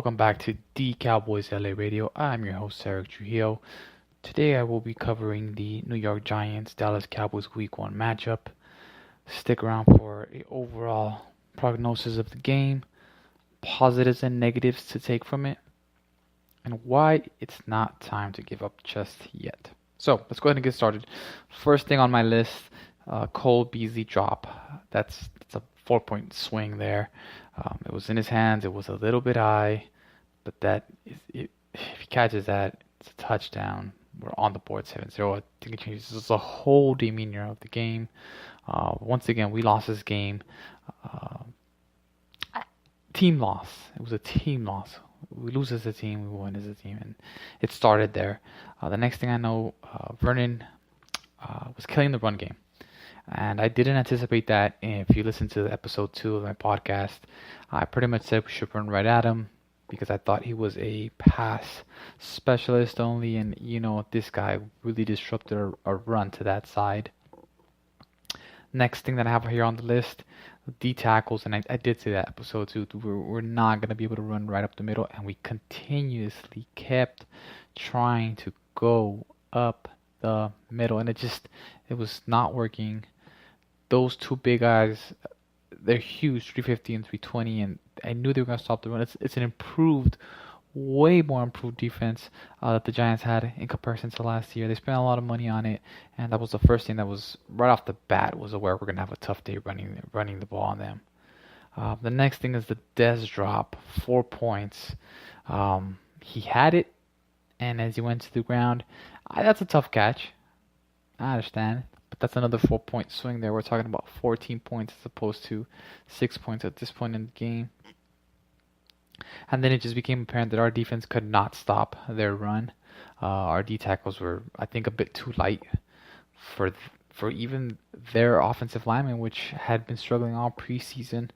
Welcome back to the Cowboys LA Radio. I'm your host, Eric Trujillo. Today I will be covering the New York Giants Dallas Cowboys Week 1 matchup. Stick around for an overall prognosis of the game, positives and negatives to take from it, and why it's not time to give up just yet. So let's go ahead and get started. First thing on my list, Cole Beasley drop. That's a 4-point swing there. It was in his hands. It was a little bit high, but if he catches that, it's a touchdown. We're on the board 7-0. I think it changes the whole demeanor of the game. Once again, we lost this game. Team loss. It was a team loss. We lose as a team, we win as a team, and it started there. The next thing I know, Vernon was killing the run game. And I didn't anticipate that. If you listen to episode 2 of my podcast, I pretty much said we should run right at him because I thought he was a pass specialist only. And, this guy really disrupted a run to that side. Next thing that I have here on the list, D tackles. And I did say that episode 2. We're not going to be able to run right up the middle. And we continuously kept trying to go up the middle. And it was not working. Those two big guys, they're huge, 350 and 320, and I knew they were going to stop the run. It's an way more improved defense that the Giants had in comparison to last year. They spent a lot of money on it, and that was the first thing that was right off the bat was aware we're going to have a tough day running the ball on them. The next thing is the Dez drop, 4 points. He had it, and as he went to the ground, that's a tough catch. I understand. But that's another 4-point swing there. We're talking about 14 points as opposed to 6 points at this point in the game. And then it just became apparent that our defense could not stop their run. Our D tackles were, I think, a bit too light for even their offensive linemen, which had been struggling all preseason.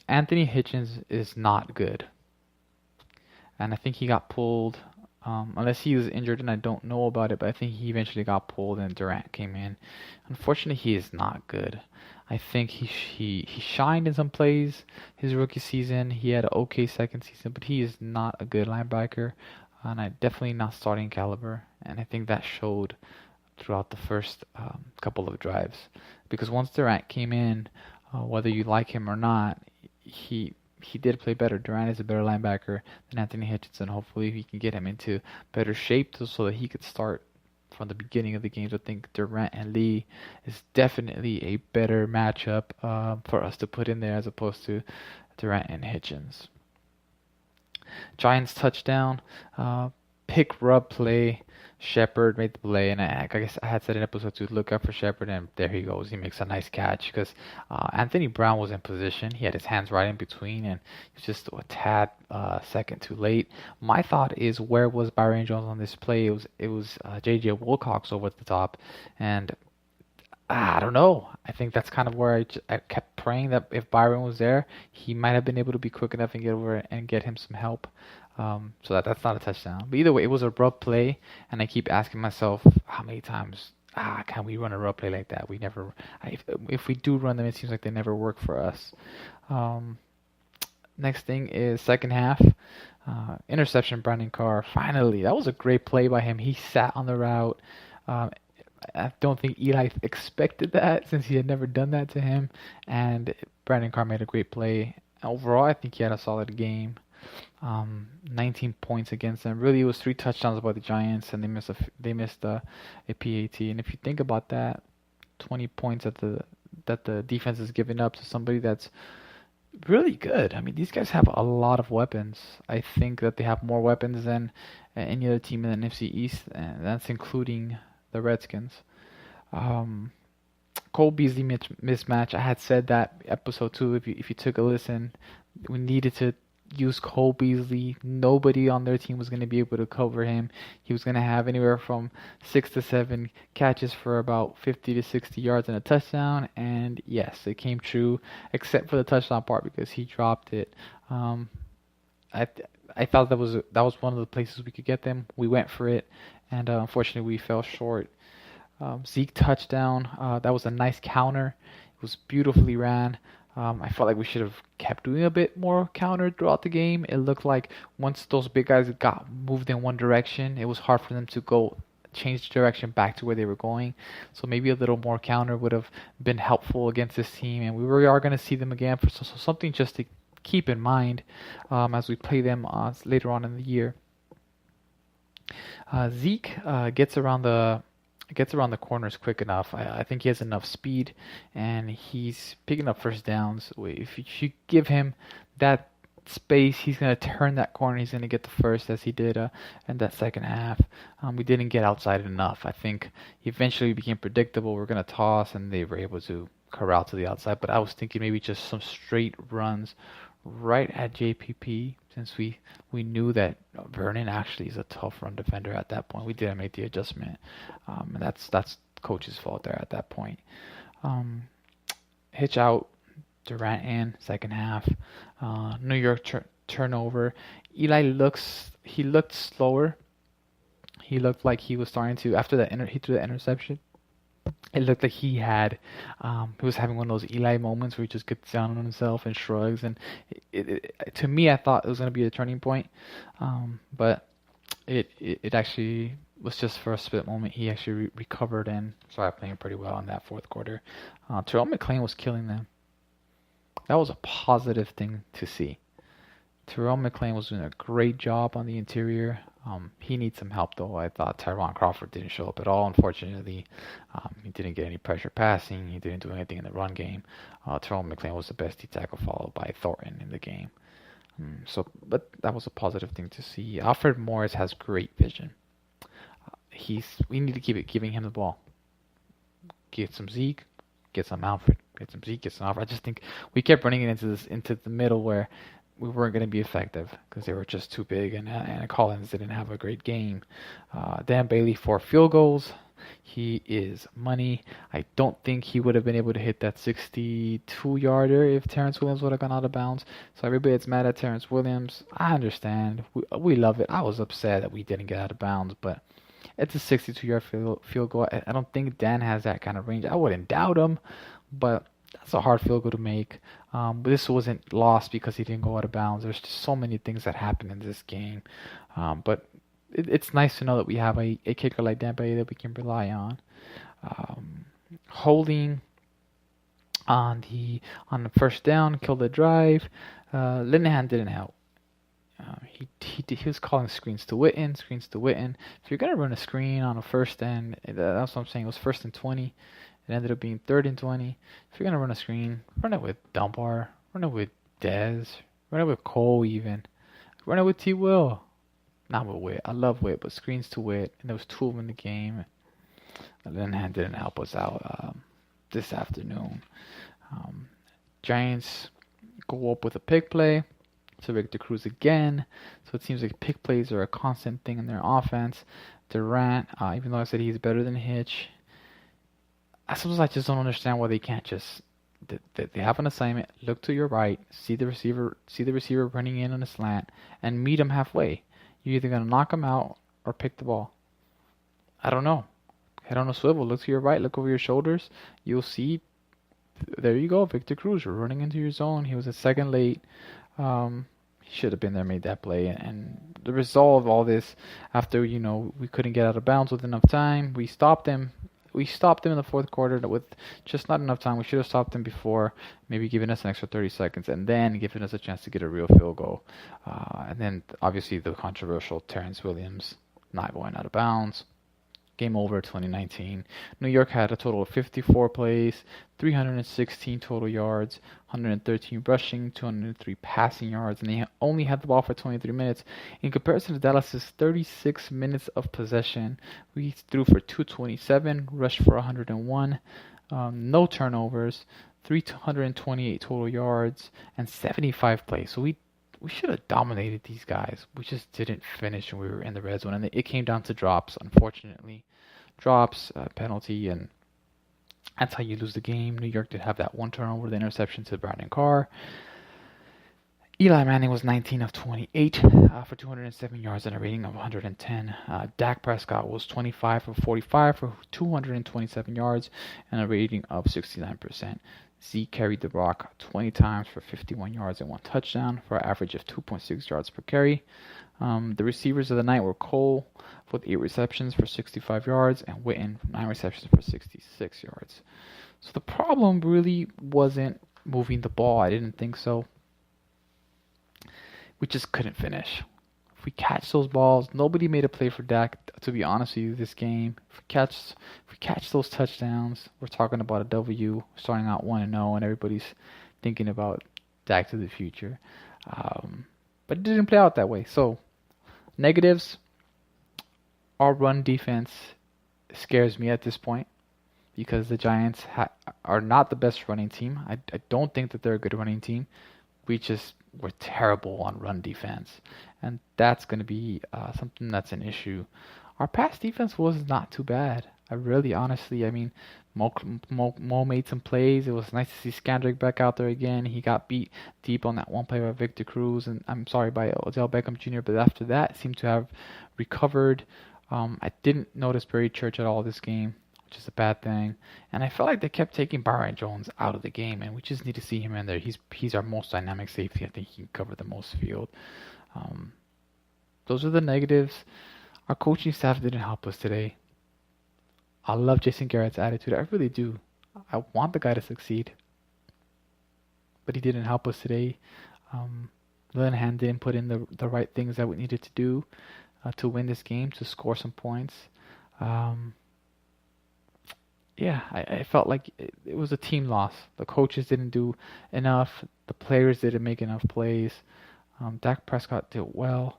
Anthony Hitchens is not good. And I think he got pulled. Unless he was injured and I don't know about it, but I think he eventually got pulled and Durant came in. Unfortunately, he is not good. I think he shined in some plays his rookie season. He had an okay second season, but he is not a good linebacker, and definitely not starting caliber. And I think that showed throughout the first couple of drives, because once Durant came in, whether you like him or not, he did play better. Durant is a better linebacker than Anthony Hitchens. Hopefully we can get him into better shape so that he could start from the beginning of the games. I think Durant and Lee is definitely a better matchup for us to put in there as opposed to Durant and Hitchens. Giants touchdown, pick rub play. Shepard made the play, and I guess I had said in episode 2, look out for Shepard, and there he goes. He makes a nice catch because Anthony Brown was in position. He had his hands right in between, and he was just a tad second too late. My thought is, where was Byron Jones on this play? It was J.J. Wilcox over at the top, and I don't know. I think that's kind of where I kept praying that if Byron was there, he might have been able to be quick enough and get over and get him some help. So that's not a touchdown. But either way, it was a rub play, and I keep asking myself, how many times can we run a rub play like that? If we do run them, it seems like they never work for us. Next thing is second half. Interception, Brandon Carr. Finally, that was a great play by him. He sat on the route. I don't think Eli expected that since he had never done that to him. And Brandon Carr made a great play. Overall, I think he had a solid game. 19 points against them. Really, it was 3 touchdowns by the Giants, and they missed a PAT. And if you think about that, 20 points that the defense is giving up to somebody that's really good. I mean, these guys have a lot of weapons. I think that they have more weapons than any other team in the NFC East, and that's including the Redskins. Cole Beasley mismatch. I had said that episode 2. If you took a listen, we needed to use Cole Beasley. Nobody on their team was going to be able to cover him. He was going to have anywhere from 6 to 7 catches for about 50 to 60 yards and a touchdown. And yes, it came true, except for the touchdown part because he dropped it. I thought that was one of the places we could get them. We went for it, and unfortunately we fell short. Zeke touchdown. That was a nice counter. It was beautifully ran. I felt like we should have kept doing a bit more counter throughout the game. It looked like once those big guys got moved in one direction, it was hard for them to go change direction back to where they were going. So maybe a little more counter would have been helpful against this team, and we are going to see them again. So something just to keep in mind as we play them later on in the year. Zeke gets around the corners quick enough. I think he has enough speed, and he's picking up first downs. If you give him that space, he's going to turn that corner. He's going to get the first, as he did in that second half. We didn't get outside enough. I think eventually it became predictable. We're going to toss, and they were able to corral to the outside. But I was thinking maybe just some straight runs right at JPP, since we knew that Vernon actually is a tough run defender at that point. We didn't make the adjustment, and that's coach's fault there at that point. Hitch out, Durant in second half. New York turnover. Eli looked slower. He looked like he was starting to, after that he threw the interception. It looked like he was having one of those Eli moments where he just gets down on himself and shrugs. And to me, I thought it was going to be a turning point, but it actually was just for a split moment. He actually recovered and started playing pretty well in that fourth quarter. Terrell McClain was killing them. That was a positive thing to see. Terrell McClain was doing a great job on the interior. He needs some help, though. I thought Tyron Crawford didn't show up at all, unfortunately. He didn't get any pressure passing. He didn't do anything in the run game. Terrell McClain was the best D tackle, followed by Thornton in the game. But that was a positive thing to see. Alfred Morris has great vision. We need to keep giving him the ball. Get some Zeke, get some Alfred. Get some Zeke, get some Alfred. I just think we kept running it into the middle where we weren't going to be effective because they were just too big, and Collins didn't have a great game. Dan Bailey 4 field goals. He is money. I don't think he would have been able to hit that 62-yarder if Terrence Williams would have gone out of bounds. So everybody that's mad at Terrence Williams, I understand. We love it. I was upset that we didn't get out of bounds, but it's a 62-yard field goal. I don't think Dan has that kind of range. I wouldn't doubt him, but that's a hard field goal to make. But this wasn't lost because he didn't go out of bounds. There's just so many things that happen in this game. But it's nice to know that we have a kicker like Dan Bailey that we can rely on. Holding on the first down, killed the drive. Linehan didn't help. He was calling screens to Witten. If you're going to run a screen on a first and that's what I'm saying. It was first and 20. It ended up being 3rd and 20. If you're going to run a screen, run it with Dunbar, run it with Dez, run it with Cole even. Run it with T. Will. Not with Witt. I love Witt, but screens to Witt. And there was 2 of them in the game. And Linehan didn't help us out this afternoon. Giants go up with a pick play to Victor Cruz again. So it seems like pick plays are a constant thing in their offense. Durant, even though I said he's better than Hitch, sometimes I just don't understand why they can't just. They have an assignment. Look to your right. See the receiver running in on a slant, and meet him halfway. You're either gonna knock him out or pick the ball. I don't know. Head on a swivel. Look to your right. Look over your shoulders. You'll see. There you go, Victor Cruz. You're running into your zone. He was a second late. He should have been there, made that play. And the result of all this, after we couldn't get out of bounds with enough time, we stopped him. We stopped him in the fourth quarter with just not enough time. We should have stopped him before, maybe giving us an extra 30 seconds, and then giving us a chance to get a real field goal. And then, obviously, the controversial Terrence Williams not going out of bounds. Game over, 2019. New York had a total of 54 plays, 316 total yards, 113 rushing, 203 passing yards, and they only had the ball for 23 minutes. In comparison to Dallas's 36 minutes of possession, we threw for 227, rushed for 101, no turnovers, 328 total yards, and 75 plays. So we should have dominated these guys. We just didn't finish when we were in the red zone, and it came down to drops, unfortunately. Drops, penalty, and that's how you lose the game. New York did have that one turnover, the interception to Brandon Carr. Eli Manning was 19 of 28 for 207 yards and a rating of 110. Dak Prescott was 25 of 45 for 227 yards and a rating of 69%. Zeke carried the rock 20 times for 51 yards and 1 touchdown for an average of 2.6 yards per carry. The receivers of the night were Cole with 8 receptions for 65 yards and Witten 9 receptions for 66 yards. So the problem really wasn't moving the ball. I didn't think so. We just couldn't finish. If we catch those balls, nobody made a play for Dak, to be honest with you, this game. If we catch those touchdowns, we're talking about a W, starting out 1-0, and everybody's thinking about Dak to the future. But it didn't play out that way. So, negatives, our run defense scares me at this point because the Giants are not the best running team. I don't think that they're a good running team. We're terrible on run defense, and that's going to be something that's an issue. Our pass defense was not too bad. Honestly, I mean, Mo made some plays. It was nice to see Skandrick back out there again. He got beat deep on that one play by Victor Cruz, and by Odell Beckham Jr., but after that, seemed to have recovered. I didn't notice Barry Church at all this game, which is a bad thing. And I felt like they kept taking Byron Jones out of the game, and we just need to see him in there. He's our most dynamic safety. I think he can cover the most field. Those are the negatives. Our coaching staff didn't help us today. I love Jason Garrett's attitude. I really do. I want the guy to succeed. But he didn't help us today. Linehan didn't put in the right things that we needed to do to win this game, to score some points. I felt like it was a team loss. The coaches didn't do enough. The players didn't make enough plays. Dak Prescott did well.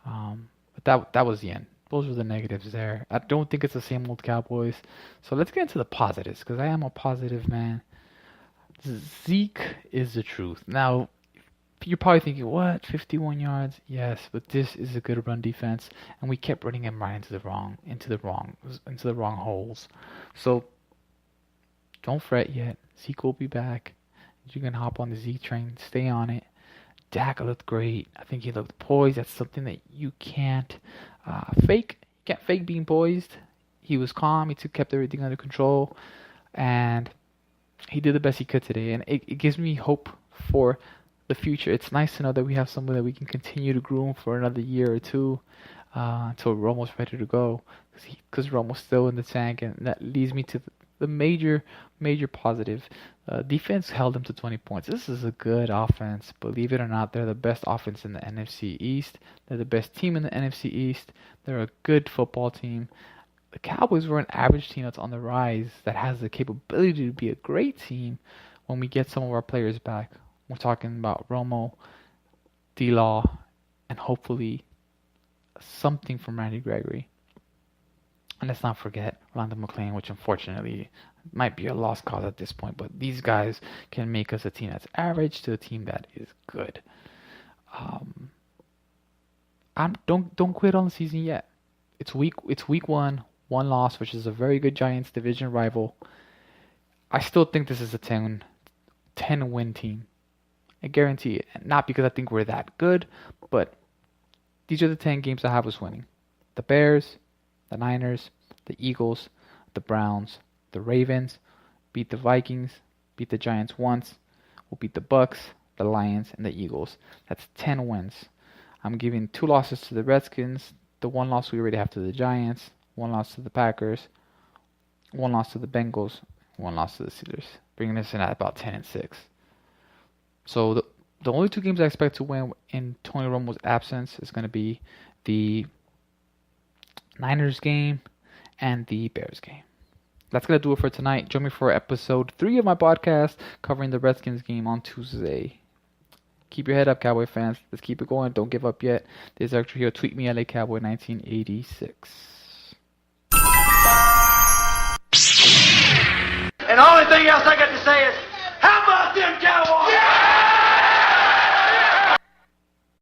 But that was the end. Those were the negatives there. I don't think it's the same old Cowboys. So let's get into the positives, because I am a positive man. Zeke is the truth. Now, you're probably thinking, what? 51 yards? Yes, but this is a good run defense, and we kept running him right into the wrong holes. So don't fret yet. Zeke will be back. You can hop on the Zeke train. Stay on it. Dak looked great. I think he looked poised. That's something that you can't fake. You can't fake being poised. He was calm. He kept everything under control, and he did the best he could today. And it gives me hope for the future. It's nice to know that we have someone that we can continue to groom for another year or two until we're almost ready to go, because we're almost still in the tank. And that leads me to the major positive. Defense held them to 20 points. This is a good offense. Believe it or not, they're the best offense in the NFC East. They're the best team in the NFC East. They're a good football team. The Cowboys were an average team that's on the rise, that has the capability to be a great team when we get some of our players back. We're talking about Romo, D-Law, and hopefully something from Randy Gregory. And let's not forget Rondell McClain, which unfortunately might be a lost cause at this point. But these guys can make us a team that's average to a team that is good. Don't quit on the season yet. It's week one loss, which is a very good Giants division rival. I still think this is a 10 win team. I guarantee it. Not because I think we're that good, but these are the 10 games I have us winning. The Bears, the Niners, the Eagles, the Browns, the Ravens, beat the Vikings, beat the Giants once, we'll beat the Bucks, the Lions, and the Eagles. That's 10 wins. I'm giving 2 losses to the Redskins, the 1 loss we already have to the Giants, 1 loss to the Packers, 1 loss to the Bengals, 1 loss to the Steelers, bringing us in at about 10-6. So the only 2 games I expect to win in Tony Romo's absence is going to be the Niners game and the Bears game. That's going to do it for tonight. Join me for episode 3 of my podcast covering the Redskins game on Tuesday. Keep your head up, Cowboy fans. Let's keep it going. Don't give up yet. This is Hector here. Tweet me, LA Cowboy 1986. And the only thing else I got to say is, how about them Cowboys?